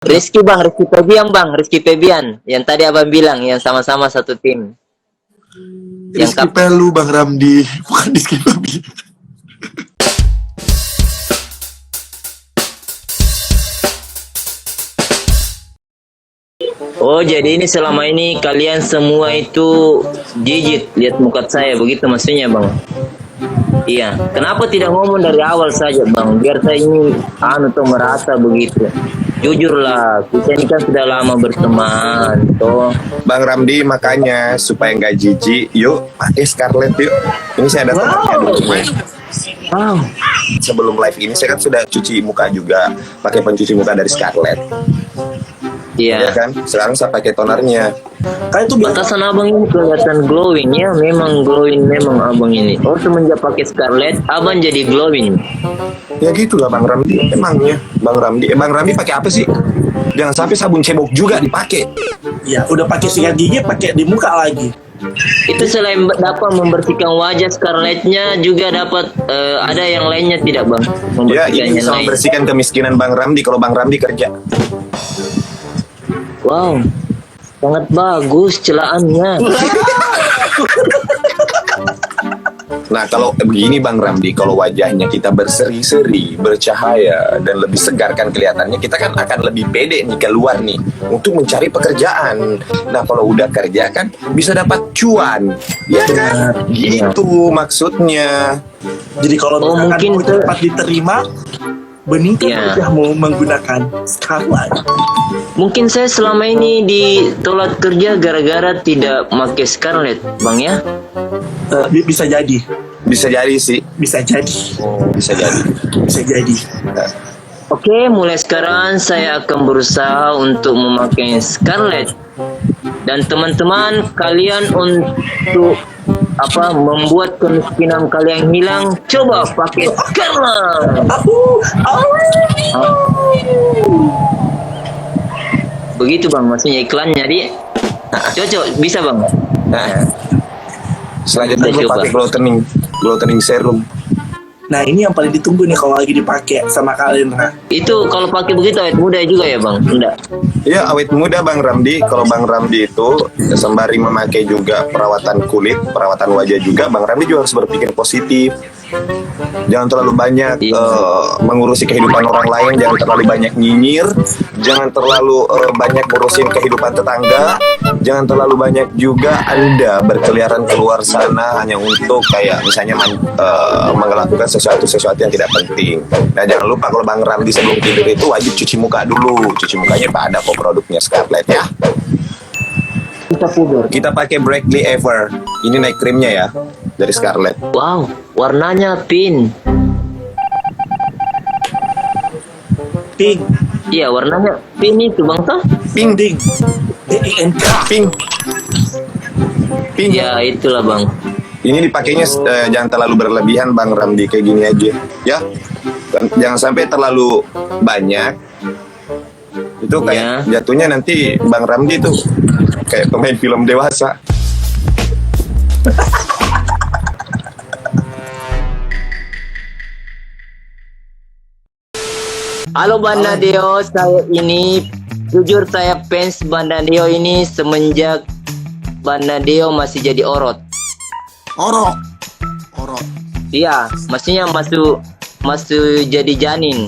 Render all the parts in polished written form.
Rizky bang, Rizky Febian bang, Rizky Febian. Yang tadi abang bilang, yang sama-sama satu tim. Yang Rizky Pelu, Bang Ramdi. Bukan Rizky Febian. Oh, jadi ini selama ini kalian semua itu jijik lihat muka saya, begitu maksudnya bang? Iya. Kenapa tidak ngomong dari awal saja bang? Biar saya ini tuh merasa begitu. Jujurlah, kita ini kan sudah lama berteman, toh. Bang Ramdi, makanya supaya nggak jijik, yuk pakai Scarlett yuk. Ini saya ada temannya dulu. Wow. Sebelum live ini saya kan sudah cuci muka juga, pakai pencuci muka dari Scarlett. Ya Iya. kan? Sekarang saya pakai tonernya. Kan itu biasa. Batasan abang ini kelihatan glowing ya, memang glowing memang abang ini. Oh, semenjak pakai Scarlett, abang jadi glowing. Ya gitulah Bang Ramdi. Emangnya Bang Ramdi, Bang Ramdi pakai apa sih? Jangan sampai sabun cebok juga dipakai. Ya, udah pakai sikat gigi, pakai di muka lagi. Itu selain dapat membersihkan wajah Scarlettnya, juga dapat ada yang lainnya tidak bang? Ya, Membersihkan ini yang bisa lain. membersihkan kemiskinan Bang Ramdi kalau Bang Ramdi kerja. Wow, sangat bagus celaannya. Nah, kalau begini Bang Ramdi, kalau wajahnya kita berseri-seri, bercahaya, dan lebih segar kan kelihatannya, kita kan akan lebih pede nih keluar nih untuk mencari pekerjaan. Nah, kalau udah kerja kan bisa dapat cuan, ya kan? Gitu maksudnya. Jadi kalau Oh, misalkan mungkin mau cepat diterima, beningkan Ya. wajahmu menggunakan Scarlett. Mungkin saya selama ini ditolak kerja gara-gara tidak pakai Scarlett, bang ya? Bisa jadi, Bisa jadi sih, bisa jadi, bisa jadi. bisa jadi. Oke, mulai sekarang saya akan berusaha untuk memakai Scarlett. Dan teman-teman, kalian untuk membuat kemiskinan kalian hilang, coba pakai Scarlett. Begitu bang, maksudnya iklannya jadi cocok, bisa bang. Nah, selanjutnya Kita gue coba. pakai glow tanning serum. Nah, ini yang paling ditunggu nih kalau lagi dipakai sama kalian. Nah, Itu kalau pakai begitu awet muda juga ya bang? Enggak. Ya, awet muda Bang Ramdi. Kalau Bang Ramdi itu sembari memakai juga perawatan kulit, perawatan wajah juga, Bang Ramdi juga harus berpikir positif. Jangan terlalu banyak mengurusi kehidupan orang lain, jangan terlalu banyak nyinyir, jangan terlalu banyak ngurusin kehidupan tetangga, jangan terlalu banyak juga Anda berkeliaran keluar sana hanya untuk kayak misalnya melakukan sesuatu yang tidak penting. Nah, jangan lupa kalau Bang Ramdi sebelum tidur itu wajib cuci muka dulu. Cuci mukanya ada kok produknya Scarlett ya. Kita puber. Kita pakai Brightly Ever. Ini night creamnya ya dari Scarlett. Wow, warnanya pink. pink, Iya, warnanya pink itu bang toh? Pink, ding, DINK. pink, pink. Ya itulah bang. Ini dipakainya jangan terlalu berlebihan Bang Ramdi, kayak gini aja ya. Jangan sampai terlalu banyak. Itu kayak jatuhnya nanti Bang Ramdi tuh kayak pemain film dewasa. Halo Banda Deo, saya ini jujur saya fans Banda Deo ini semenjak Banda Deo masih jadi orot. Orok. Iya, maksudnya masih jadi janin.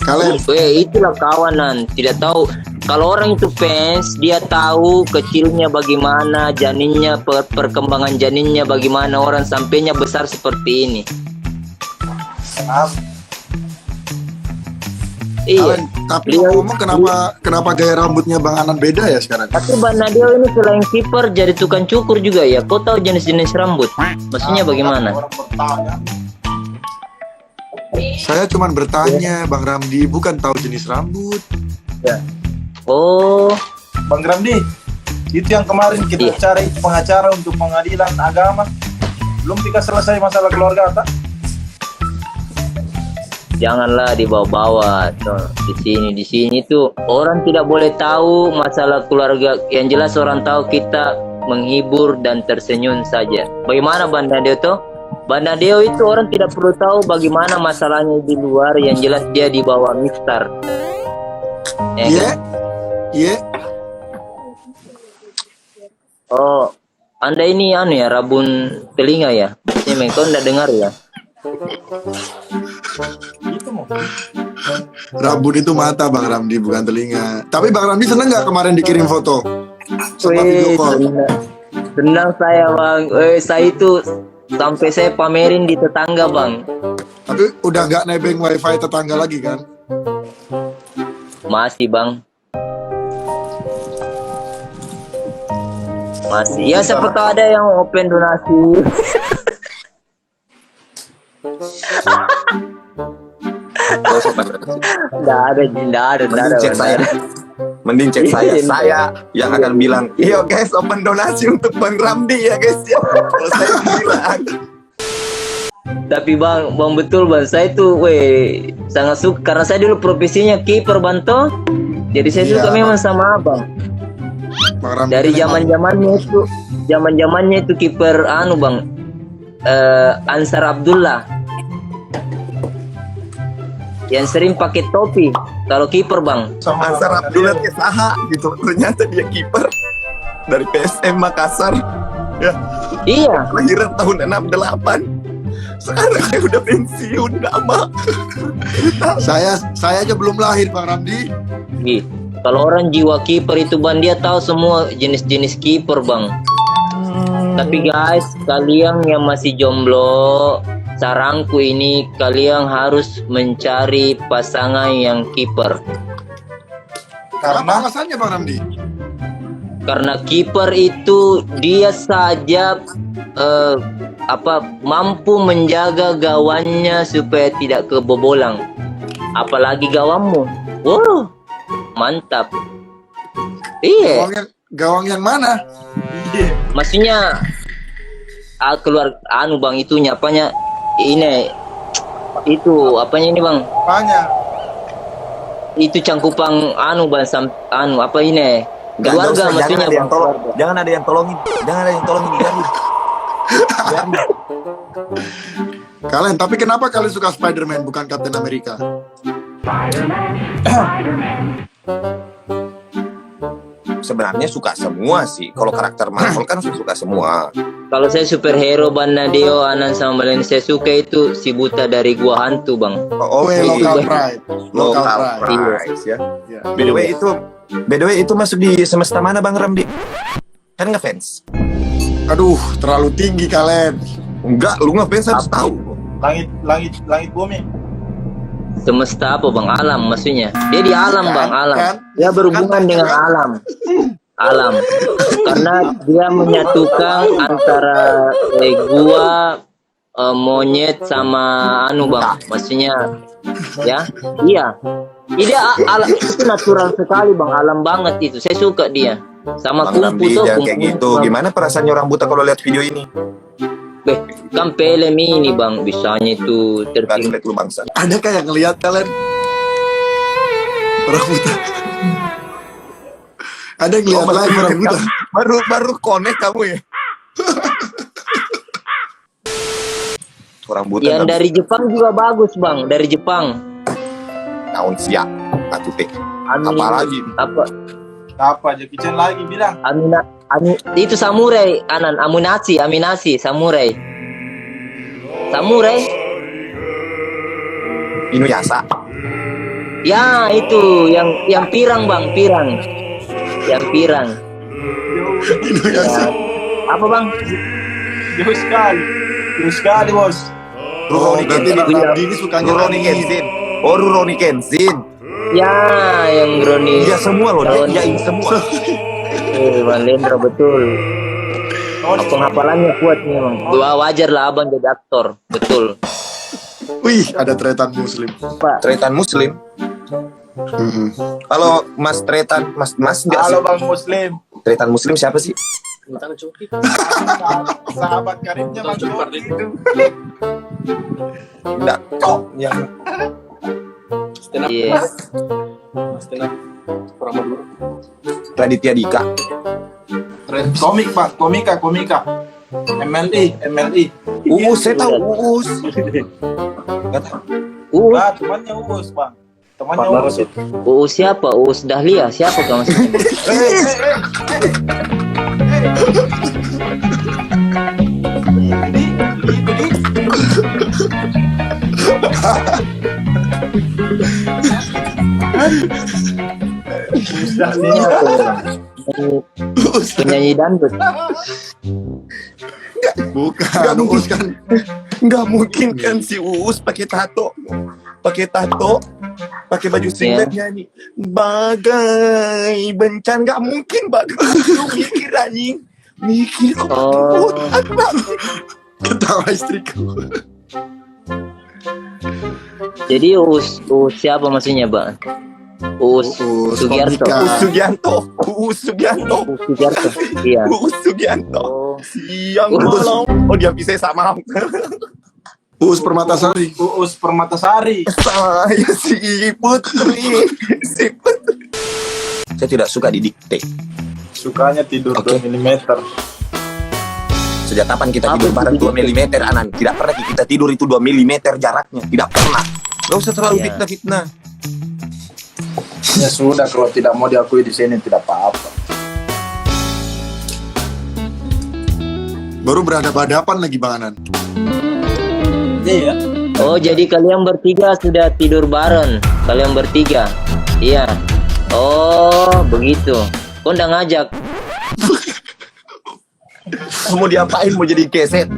Kalian Itulah kawanan, tidak tahu. Kalau orang itu fans, dia tahu kecilnya bagaimana, janinnya, perkembangan janinnya bagaimana, orang sampainya besar seperti ini. Iya. tapi ngomong kenapa gaya rambutnya Bang Anan beda ya sekarang? Tapi Bang Nadio ini selain kiper jadi tukang cukur juga ya. Kau tahu jenis-jenis rambut? Maksudnya bagaimana? Saya cuma bertanya, Bang Ramdi, bukan tahu jenis rambut. Oh, Bang Ramdi, itu yang kemarin kita Iya. cari pengacara untuk pengadilan agama. Belum kita selesai masalah keluarga, tak? janganlah dibawa-bawa. Tuh, di sini tuh orang tidak boleh tahu masalah keluarga. Yang jelas orang tahu kita menghibur dan tersenyum saja. Bagaimana Bang Nadio tuh? Banda Deo itu orang tidak perlu tahu bagaimana masalahnya di luar, yang jelas dia di bawah Mister. Ya Iya. kan? Iya. Oh, Anda ini ya rabun telinga ya? Ini kau enggak dengar ya? Itu mau. Rabun itu mata Bang Ramdi, bukan telinga. Tapi Bang Ramdi seneng nggak kemarin dikirim foto sama video call? Senang saya bang. Saya itu sampai saya pamerin di tetangga bang. Tapi udah nggak nebeng wifi tetangga lagi kan? Masih bang. Masih. Ya siapa tahu ada yang open donasi. Nggak ada. Mending cek saya. Mending cek saya yang akan bilang, "Yo guys, open donasi untuk Bang Ramdi ya guys ya." Kalau saya bilang. Tapi bang betul bang, saya tuh sangat suka karena saya dulu profesinya kiper banto. Jadi saya Iya, suka Bang. memang sama abang. Bang Ramdi Dari kan emang- zamannya itu kiper bang, Ansar Abdullah yang sering pakai topi kalau kiper bang. Sama Ansar Abdullah Kesaha gitu. Ternyata dia kiper dari PSM Makassar. Ya, Iya. lahiran tahun 68. Sekarang saya udah pensiun, nama. Saya aja belum lahir Bang Ramdi. Ih, kalau orang jiwa kiper itu bang, dia tahu semua jenis-jenis kiper bang. Tapi guys, kalian yang masih jomblo, saranku ini kalian harus mencari pasangan yang kiper. Apa karena alasannya Bang Ramdi? Karena kiper itu dia saja mampu menjaga gawangnya supaya tidak kebobolan. Apalagi gawangmu. Wow, mantap. Iya. Gawang yang mana? Maksudnya keluar bang itunya apanya ini itu apanya ini bang, banyak. itu cangkupan bang apa ini keluarga maksudnya bang. Jangan ada yang tolongin. Biarin. Kalian, tapi kenapa kalian suka Spider-Man bukan Captain America? Sebenarnya suka semua sih. Kalau karakter Marvel kan saya suka semua. Kalau saya superhero Banda Deo, Anan sama Balen, saya suka itu si buta dari gua hantu bang. Oh, Oke, oke. local pride. Local pride. price ya. Ya. By the way itu masuk di semesta mana Bang Ramdi? Kan ngefans. Aduh, terlalu tinggi kalian. Enggak, lu ngefans harus tahu. Langit bumi. Semesta apa bang? Alam maksudnya. Dia di alam bang, alam. Kan? Dia berhubungan dengan alam. Alam. Karena dia menyatukan antara gua, monyet sama bang. Maksudnya ya. Iya. Dia alam itu natural sekali bang, alam banget itu. Saya suka dia. Sama Bang kumpul Ramdi tuh. jangan kayak gitu. Gimana perasaannya orang buta kalau lihat video ini? Kan film ini bang, bisanya itu Gak tertinggi. lihat lu bangsa. Ada kayak ngelihat kalian orang buta. Ada yang ngelihat live orang buta. Baru connect kamu ya. Orang buta Yang nggak dari Jepang juga bagus bang, dari Jepang. naon siap atuh teh. Amin. Apalagi? Apa Jackie Chan lagi bilang? Itu samurai, Aminasi, samurai. Inuyasha. Ya itu yang pirang bang, yang pirang. Ya. Apa bang? Jauh sekali bos. Oh, Rurouni berarti Kenshin. Bang Ramdi ini sukanya Rurouni anime. Kenshin. Oh, Rurouni Kenshin. Ya yang Roni. Iya semua loh, dia iyain semua. Bang Lendra betul. Penghafalannya kuat nih bang. Wajar lah abang jadi aktor, betul. Wih, ada tretan muslim. Pak. Tretan muslim. Kalau Mas Tretan, Mas nggak sih? Halo Bang Muslim. Tretan muslim siapa sih? Sahabat karibnya Bang Coki itu. Enggak, kok yang Iya. Raditya Dika. Komik Pak, komika. MLI. Uus, saya tahu Uus. Nggak tahu. Lah, temannya Uus, Bang. Temannya Uus itu. Uus siapa? Uus Dahlia siapa kau maksudnya? Penyanyi dangdut. Bukan, Uus kan. Nggak mungkin kan si Uus pakai tato, pakai baju singlet nyanyi bagai bencan. Nggak mungkin bagai. Lu mikir anjing, mikir kok. Oh. Ketawa istriku. Jadi Uus siapa maksudnya, Bang? Uus Sugiarto. Komika. Uus Sugiarto. Iya. Uus Sugiarto. Oh. Siang malam. Oh, dia bisa sama. Uus Permatasari. Uus Permatasari. Saya si Putri. Saya tidak suka didikte. Sukanya tidur 2 mm. Sejak kapan kita tidur bareng 2 mm, Anan? Tidak pernah kita tidur itu 2 mm jaraknya. Tidak pernah. Gak usah terlalu fitnah-fitnah. Ya sudah, kalau tidak mau diakui di sini tidak apa-apa. Baru berhadapan lagi Bang Anan. Iya. Oh, jadi kalian bertiga sudah tidur bareng. Kalian bertiga. Iya. Oh, begitu. Kau udah ngajak. Mau diapain? Mau jadi keset?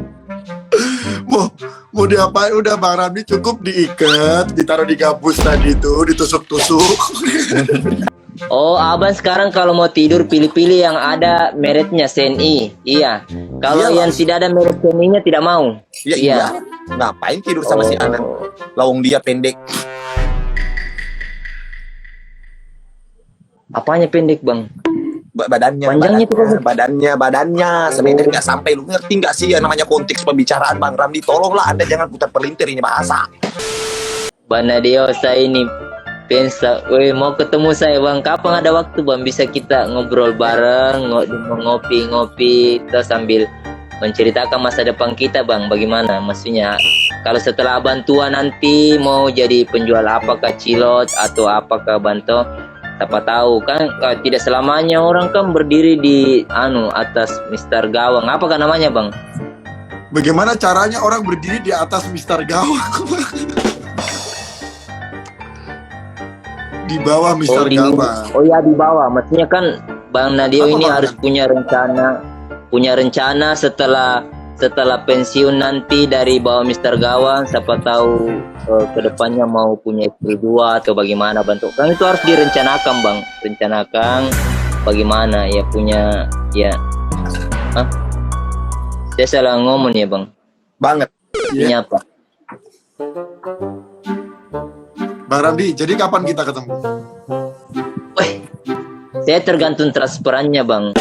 Mau diapain? Udah Bang Ramdi cukup diikat, ditaruh di gabus tadi itu, ditusuk-tusuk. Oh, abang sekarang kalau mau tidur pilih-pilih yang ada mereknya CNI. Iya. Kalau Iyalah. yang tidak ada merek CNI-nya tidak mau. Ya iya. Ngapain tidur sama si Anan? Lawang dia pendek. Apanya pendek, Bang? Badannya, Panjangnya tuh, badannya semeter nggak sampai. Lu ngerti nggak sih ya namanya konteks pembicaraan, Bang Ramdi? Tolonglah Anda jangan putar pelintir ini bahasa. Bang Nadio, saya ini pensa, mau ketemu saya, Bang. Kapan ada waktu, Bang? Bisa kita ngobrol bareng, ngopi-ngopi, terus sambil menceritakan masa depan kita, Bang. Bagaimana? Maksudnya, kalau setelah Abang tua nanti mau jadi penjual apakah cilok atau apakah banto? Siapa tahu kan tidak selamanya orang kan berdiri di atas Mister Gawang. Apakah namanya, Bang? Bagaimana caranya orang berdiri di atas Mister Gawang? Di bawah Mister Gawang. Oh ya, di bawah. Maksudnya kan Bang Nadio ini harus punya rencana setelah pensiun nanti dari bawah Mister Gawang. Siapa tahu kedepannya mau punya istri 2 atau bagaimana, bentuk kan itu harus direncanakan, Bang. Rencanakan bagaimana ya punya ya. Saya salah ngomong ya, Bang. Banget. Ini apa? Bang Ramdi, jadi kapan kita ketemu? Weh, saya tergantung transferannya, Bang.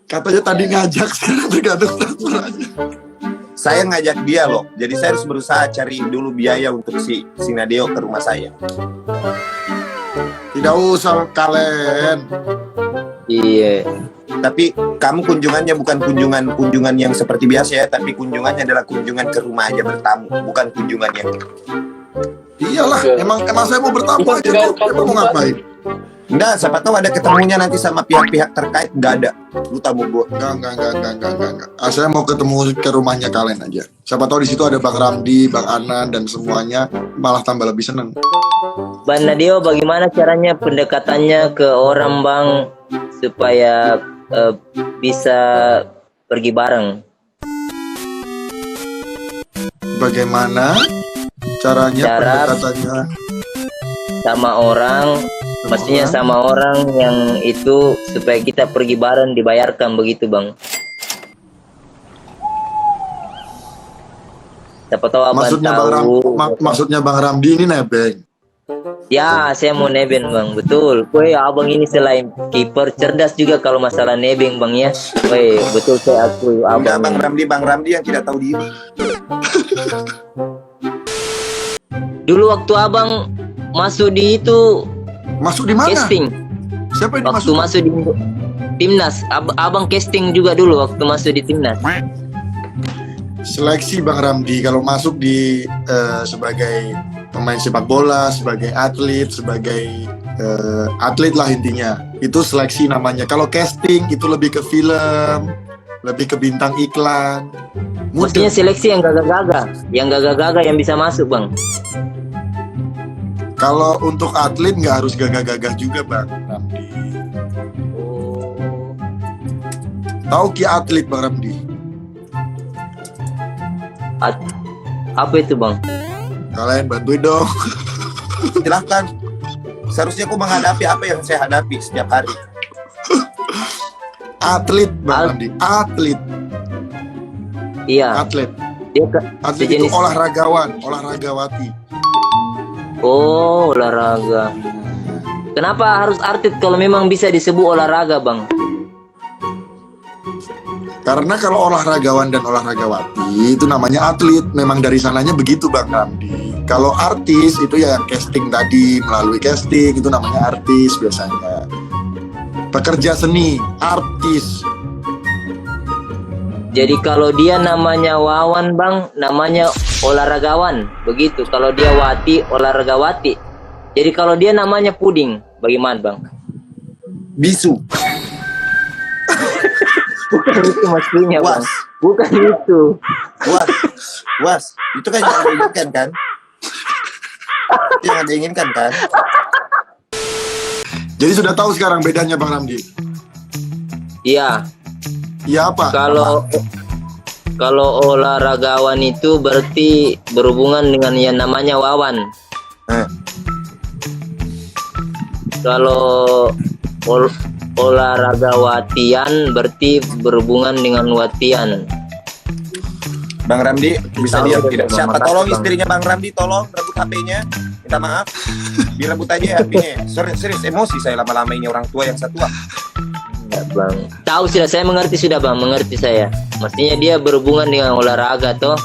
Katanya tadi ngajak, sekarang tergantung transferannya. Saya ngajak dia loh. Jadi saya harus berusaha cari dulu biaya untuk si Nadeo ke rumah saya. Tidak usah kalian. Iya. Tapi kamu kunjungannya bukan kunjungan yang seperti biasa ya, tapi kunjungannya adalah kunjungan ke rumah aja bertamu, bukan kunjungan yang Iyalah, emang saya mau bertamu aja kok. Emang mau ngapain? enggak, siapa tahu ada ketemunya nanti sama pihak-pihak terkait. Enggak ada. Lu tamu gua. Enggak. Saya mau ketemu ke rumahnya kalian aja. Siapa tahu di situ ada Bang Ramdi, Bang Anan dan semuanya, malah tambah lebih seneng. Bang Nadio, bagaimana caranya pendekatannya ke orang, Bang, supaya bisa pergi bareng? Bagaimana caranya pendekatannya sama orang, maksudnya sama orang yang itu supaya kita pergi bareng dibayarkan begitu, Bang? Siapa tahu Abang maksudnya tahu. Maksudnya Bang Ramdi ini nebeng. Ya, saya mau nebeng, Bang. Betul. Woi, Abang ini selain kiper cerdas juga kalau masalah nebeng, Bang ya. Woi, betul saya akui Enggak, Abang. Bang Ramdi yang tidak tahu diri. Dulu waktu Abang masuk di itu Masuk di mana? casting. Siapa yang Waktu dimasuk? masuk di timnas, Abang casting juga dulu waktu masuk di timnas. Seleksi Bang Ramdi kalau masuk di sebagai pemain sepak bola, sebagai atlet, sebagai atlet lah intinya. Itu seleksi namanya. Kalau casting itu lebih ke film, lebih ke bintang iklan. Maksudnya seleksi yang gagah-gagah, yang bisa masuk bang. Kalau untuk atlet nggak harus gagah-gagah juga Bang Ramdi. Tahu ki atlet Bang Ramdi? Apa itu bang? Kalian bantuin dong. Silahkan. Seharusnya aku menghadapi apa yang saya hadapi setiap hari. Atlet Bang Ramdi, atlet. Iya. Atlet. Dia Atlet itu olahragawan, olahragawati. Oh, olahraga. Kenapa harus atlet kalau memang bisa disebut olahraga bang? Karena kalau olahragawan dan olahragawati itu namanya atlet. Memang dari sananya begitu Bang Ramdi. Kalau artis itu ya yang casting tadi, melalui casting itu namanya artis biasanya. Pekerja seni, artis. Jadi kalau dia namanya Wawan bang, namanya olahragawan, begitu. Kalau dia Wati, olahragawati. Jadi kalau dia namanya Puding, bagaimana bang? Bisu. Bukan itu maksudnya bang. Was. Bukan itu. Was. Itu kan yang Anda inginkan kan? Itu yang Anda inginkan kan? Jadi sudah tahu sekarang bedanya Bang Ramdi. Iya. Iya apa? Kalau olahragawan itu berarti berhubungan dengan yang namanya Wawan. Kalau olahragawatian berarti berhubungan dengan Watian. Bang Ramdi bisa Tahu, diam Bang. tidak? Siapa Makasih, tolong Bang. istrinya Bang Ramdi, tolong rebut HP-nya. Minta maaf. Direbut aja HP-nya. Serius emosi saya lama-lama ini orang tua yang satu. Ya, bang. Tahu sudah, saya mengerti sudah bang, mengerti saya. Maksudnya dia berhubungan dengan olahraga toh.